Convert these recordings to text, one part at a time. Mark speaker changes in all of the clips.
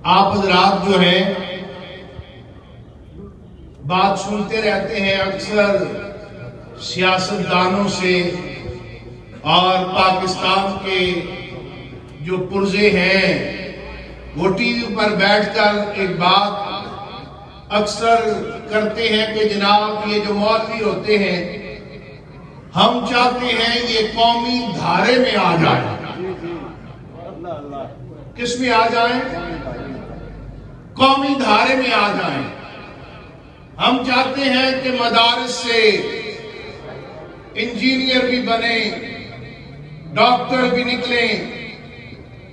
Speaker 1: آپ حضرات جو ہیں بات سنتے رہتے ہیں اکثر سیاستدانوں سے، اور پاکستان کے جو پرزے ہیں وہ ٹی وی پر بیٹھ کر ایک بات اکثر کرتے ہیں کہ جناب یہ جو مولوی ہوتے ہیں ہم چاہتے ہیں یہ قومی دھارے میں آ جائیں۔ کس میں آ جائیں؟ قومی دھارے میں آ جائیں۔ ہم چاہتے ہیں کہ مدارس سے انجینئر بھی بنے، ڈاکٹر بھی نکلیں،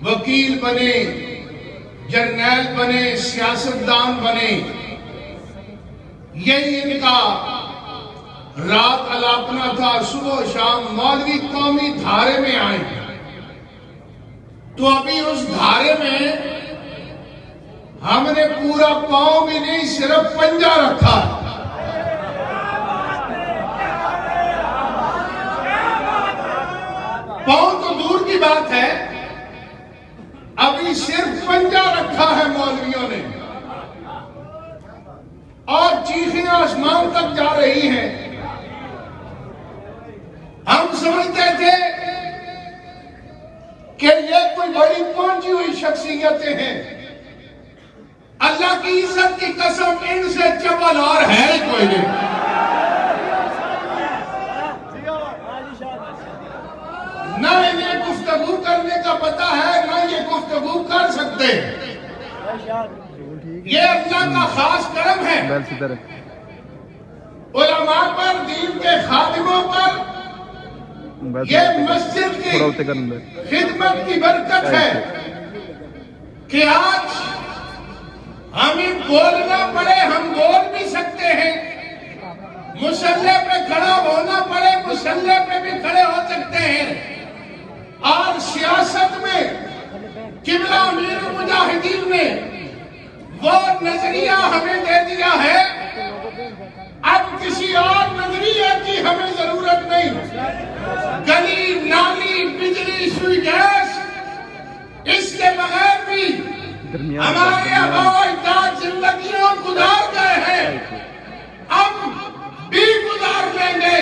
Speaker 1: وکیل بنے، جرنیل بنے، سیاستدان بنے۔ یہی ان کا رات الاپنا تھا، صبح و شام مولوی قومی دھارے میں آئیں۔ تو ابھی اس دھارے میں ہم نے پورا پاؤں بھی نہیں، صرف پنجہ رکھا۔ پاؤں تو دور کی بات ہے، ابھی صرف پنجہ رکھا ہے مولویوں نے، اور چیخیں آسمان تک جا رہی ہیں۔ ہم سمجھتے تھے کہ یہ کوئی بڑی پہنچی ہوئی شخصیتیں ہیں، اللہ کی عزت کی قسم ان سے چبل اور ہے ہی کوئی نہیں۔ نہ انہیں گفتگو کرنے کا پتہ ہے، نہ یہ گفتگو کر سکتے۔ یہ اللہ کا خاص کرم ہے علماء پر، دین کے خادموں پر۔ یہ مسجد کی خدمت کی برکت ہے کہ آج ہمیں بولنا پڑے، ہم بول بھی سکتے ہیں، مسلح پہ کھڑا ہونا پڑے، مسلح پہ بھی کھڑے ہو سکتے ہیں، اور سیاست میں قبلہ امیر المجاہدین نے وہ نظریہ ہمیں دے دیا ہے، اب کسی اور نظریے کی ہمیں ضرورت نہیں۔ گلی، نالی، بجلی، سوئی، گیس، اس کے بغیر بھی ہمارے آباء و اجداد زندگیوں گزار گئے ہیں، اب بھی گزار لیں گے،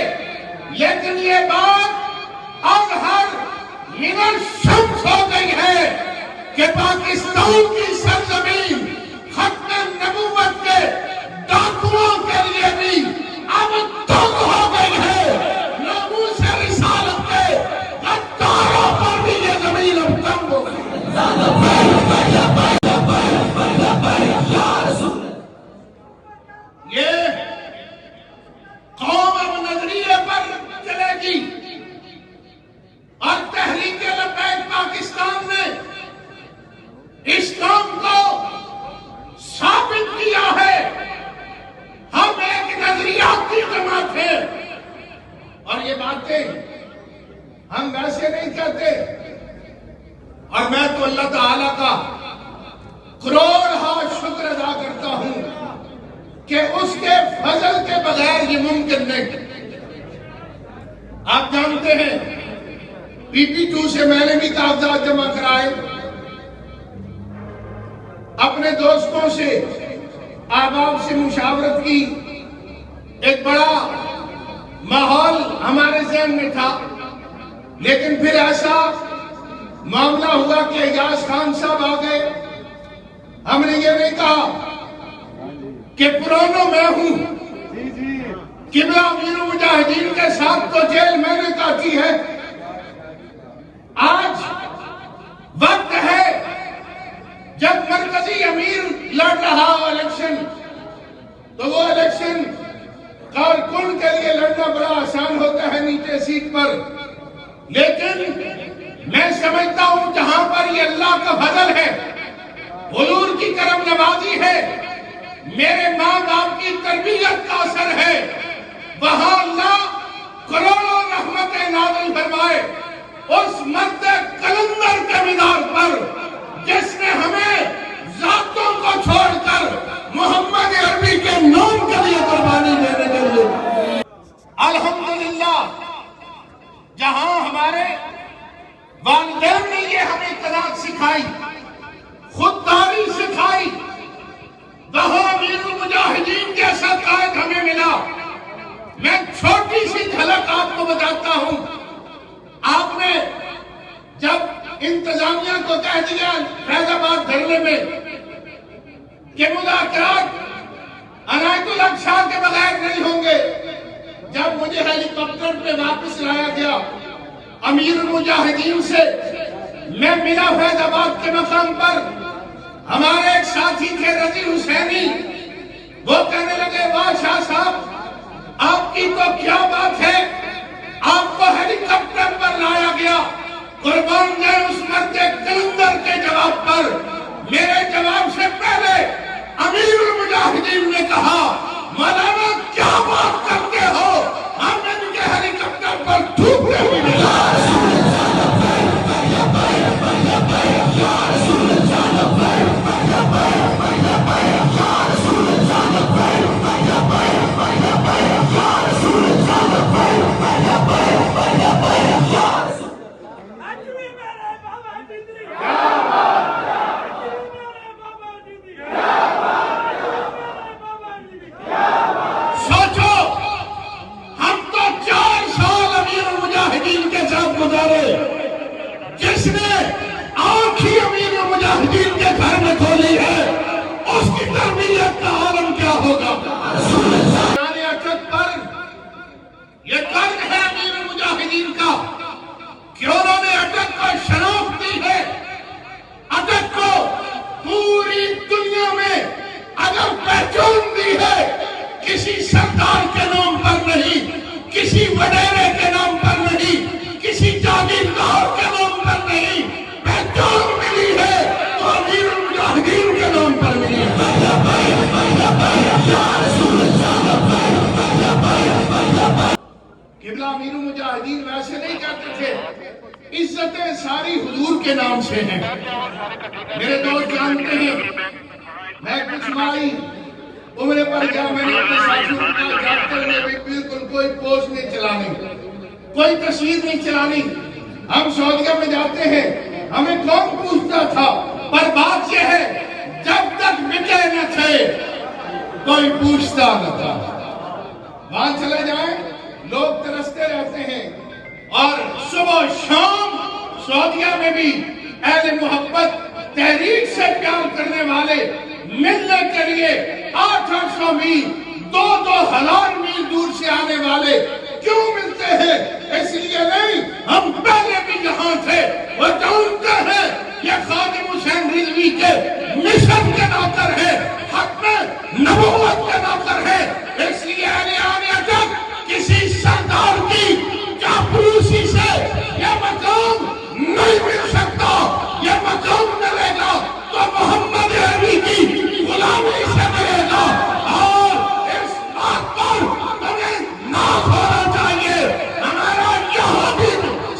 Speaker 1: لیکن یہ بات اب ہر منٹ شمس ہو گئی ہے کہ پاکستان کی سرزمین ختم نبوت کے ڈاکوؤں کے لیے بھی اب تنگ ہو گئی ہے، ناموس رسالت کے غداروں پر بھی یہ زمین اب تنگ ہو گئی۔ یہ قوم اب نظریے پر چلے گی، اور تحریک لبیک پاکستان نے اس کام کو ثابت کیا ہے۔ ہم ایک نظریاتی جماعت ہیں، اور یہ باتیں ہم ویسے نہیں کہتے، اور میں تو اللہ تعالیٰ کا کروڑہا شکر ادا کرتا ہوں کہ اس کے فضل کے بغیر یہ ممکن نہیں۔ آپ جانتے ہیں PP2 سے میں نے بھی کاغذات جمع کرائے، اپنے دوستوں سے، احباب سے مشاورت کی، ایک بڑا ماحول ہمارے ذہن میں تھا، لیکن پھر ایسا معاملہ ہوا کہ اعجاز خان صاحب آ گئے۔ ہم نے یہ نہیں کہا کہ پرانو میں ہوں، قبلہ امیر المجاہدین کے ساتھ تو جیل میں نے کاٹی ہے۔ آج وقت ہے جب مرکزی امیر لڑ رہا ہو الیکشن، تو وہ الیکشن کارکن کے لیے لڑنا بڑا آسان ہوتا ہے نیچے سیٹ پر، لیکن میں سمجھتا ہوں جہاں پر یہ اللہ کا فضل ہے، حضور کی کرم نوازی ہے، میرے ماں باپ کی تربیت کا اثر ہے، وہاں اللہ کروڑوں رحمتیں نازل فرمائے اس مرد کلندر کے مدار پر جس نے ہمیں ذاتوں کو چھوڑ کر محمد عربی کے نام کے لیے قربانی دینے کے لیے۔ الحمدللہ جہاں ہمارے والدین نے یہ ہمیں قناعت سکھائی، خودداری سکھائی، کہ مذاکرات عنایت اللہ شاہ کے بغیر نہیں ہوں گے۔ جب مجھے ہیلی کاپٹر پہ واپس لایا گیا امیر المجاہدین سے، میں ملا فیض آباد کے مقام پر، ہمارے ایک ساتھی تھے رضی حسینی، وہ کہنے لگے واہ شاہ صاحب آپ کی تو کیا بات ہے، آپ کو ہیلی کاپٹر پر لایا گیا۔ قربان جائے اس مرد کلندر کے جواب پر، میرے جواب سے پہلے امیر المجاہدین نے کہا مولانا کیا بات کرتے ہو، ہم ان کے ہیلی کاپٹر پر تھوکتے ہوئے جس نے آنکھی امیر المجاہدین کے گھر میں کھولی ہے، اس کی تربیت کا عالم کیا ہوگا۔ یعنی اٹک پر یہ قرض ہے امیر المجاہدین کا کہ انہوں نے اٹک کو شناخت دی ہے۔ اٹک کو پوری دنیا میں اگر پہچان دی ہے، کسی سردار کے نام پر نہیں، کسی وڈیرے کے نام پر نہیں، کسی جاگیردار کے نام پر نہیں، پہچان ملی ہے تو امیر المجاہدین کے نام پر ملی ہے۔ قبلہ امیر المجاہدین ویسے نہیں کہتے تھے، عزتیں ساری حضور کے نام سے ہیں۔ میرے دوست جانتے ہیں، میں کچھ مائی عمرے پر گیا، میں نے اپنے ساتھیوں کو کہا جاتے ہوئے بالکل کوئی پوسٹ نہیں چلانی، کوئی تصویر نہیں چلانی۔ ہم سعودیہ میں جاتے ہیں، ہمیں کون پوچھتا تھا، پر بات یہ ہے جب تک مٹے نہ تھے کوئی پوچھتا نہ تھا۔ وہاں چلے جائیں لوگ ترستے رہتے ہیں، اور صبح و شام سعودیہ میں بھی اہل محبت تحریک سے پیار کرنے والے ملنے کے لیے 800 میل 2,000 میل دور سے آنے والے کیوں ملتے ہیں؟ اس لیے نہیں، ہم پہلے بھی یہاں تھے، وہ جانتے ہیں یہ خادم حسین رضوی کے مشن کے نوکر ہے، حق میں نبوت کے نوکر ہے۔ اس لیے اہل اٹک کسی سردار کی چاپلوسی سے یہ مقام نہیں مل سکتا، یہ مقام ملے گا تو محمد عربی کی غلامی سے ملے گا۔ اور اس بات پر تمہیں ناز ہونا چاہیے، ہمارا یہاں بھی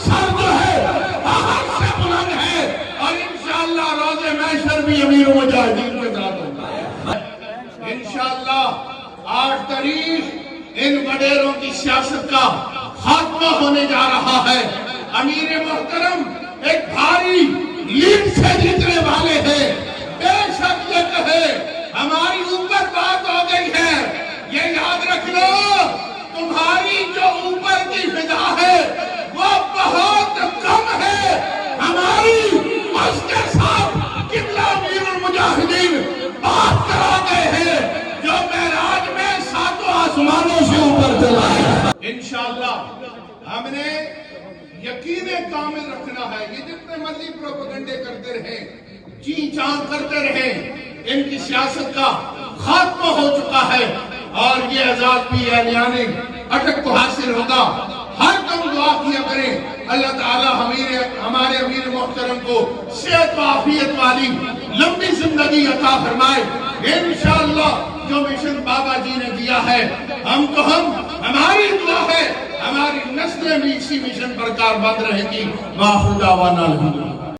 Speaker 1: سر جو ہے باہر سے بلند ہے، اور انشاءاللہ روز محشر بھی امیر مجاہدین کے ساتھ ہوگا۔ انشاءاللہ 8 تاریخ ان وڈیروں کی سیاست کا خاتمہ ہونے جا رہا ہے۔ امیر محترم ایک بھاری لیڈ سے جیتنے والے ہیں، بے شک یہ کہے ہماری اوپر بات ہو گئی ہے، یہ یاد رکھ لو تمہاری جو اوپر کی فضا ہے وہ بہت کم ہے، ہماری اس کے ساتھ قبلہ امیر المجاہدین بات کرا گئے ہیں جو معراج میں 7 آسمانوں سے اوپر چلا ہے۔ انشاءاللہ ہم نے یقین کامل رکھنا ہے، یہ جتنے مرضی پروپیگنڈے کرتے رہیں، چین چان کرتے رہیں، ان کی سیاست کا خاتمہ ہو چکا ہے، اور یہ اعزاز بھی اہلیان اٹک کو حاصل ہوگا۔ ہر دم دعا کیا کریں اللہ تعالی ہمارے امیر محترم کو صحت و عافیت والی لمبی زندگی عطا فرمائے۔ انشاءاللہ جو مشن بابا جی نے دیا ہے، ہماری دعا ہے ہماری نسلیں بھی اسی مشن پر کاربند رہیں گی۔ وآخر دعوانا الحمدللہ۔